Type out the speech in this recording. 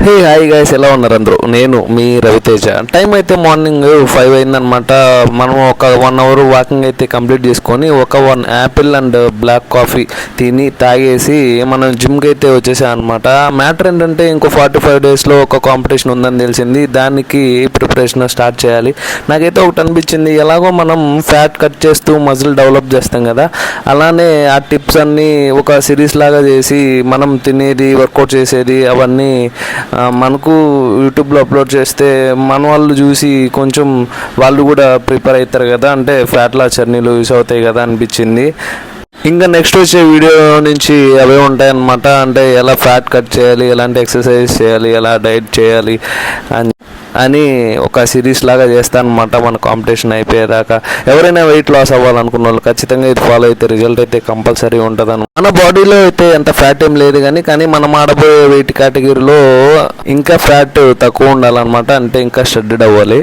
Hey hi guys, ఎలా ఉన్నారు అందరూ? నేను మీ రవితేజ. టైం అయితే మార్నింగ్ 5 అయిందనమాట. మనం ఒక 1 అవర్ వాకింగ్ అయితే కంప్లీట్ చేసుకొని ఒక 1 యాపిల్ అండ్ బ్లాక్ కాఫీ తిని తాగేసి మనం జిమ్కి అయితే వచ్చేసాం అనమాట. మ్యాటర్ ఏంటంటే ఇంకో 45 డేస్లో ఒక కాంపిటీషన్ ఉందని తెలిసింది. దానికి ప్రిపరేషన్ స్టార్ట్ చేయాలి. నాకైతే ఒకటి అనిపించింది, ఎలాగో మనం ఫ్యాట్ కట్ చేస్తూ మజిల్ డెవలప్ చేస్తాం కదా, అలానే ఆ టిప్స్ అన్నీ ఒక సిరీస్ లాగా చేసి మనం తినేది, వర్కౌట్ చేసేది అవన్నీ మనకు యూట్యూబ్లో అప్లోడ్ చేస్తే మన వాళ్ళు చూసి కొంచెం వాళ్ళు కూడా ప్రిపేర్ అవుతారు కదా, అంటే ఫ్యాట్ లాస్ జర్నీలు యూస్ అవుతాయి కదా అనిపించింది. ఇంకా నెక్స్ట్ వచ్చే వీడియో నుంచి అవే ఉంటాయన్నమాట. అంటే ఎలా ఫ్యాట్ కట్ చేయాలి, ఎలాంటి ఎక్సర్సైజ్ చేయాలి, ఎలా డైట్ చేయాలి అని ఒక సిరీస్ లాగా చేస్తాను అనమాట. మన కాంపిటీషన్ అయిపోయేదాకా ఎవరైనా వెయిట్ లాస్ అవ్వాలనుకున్న వాళ్ళు ఖచ్చితంగా ఇది ఫాలో అయితే రిజల్ట్ అయితే కంపల్సరీ ఉంటుంది. మన బాడీలో అయితే ఎంత ఫ్యాట్ ఏం లేదు కానీ మనం ఆడబోయే వెయిట్ కేటగిరీలో ఇంకా ఫ్యాట్ తక్కువ ఉండాలన్నమాట. అంటే ఇంకా షెడ్యూడ్ అవ్వాలి.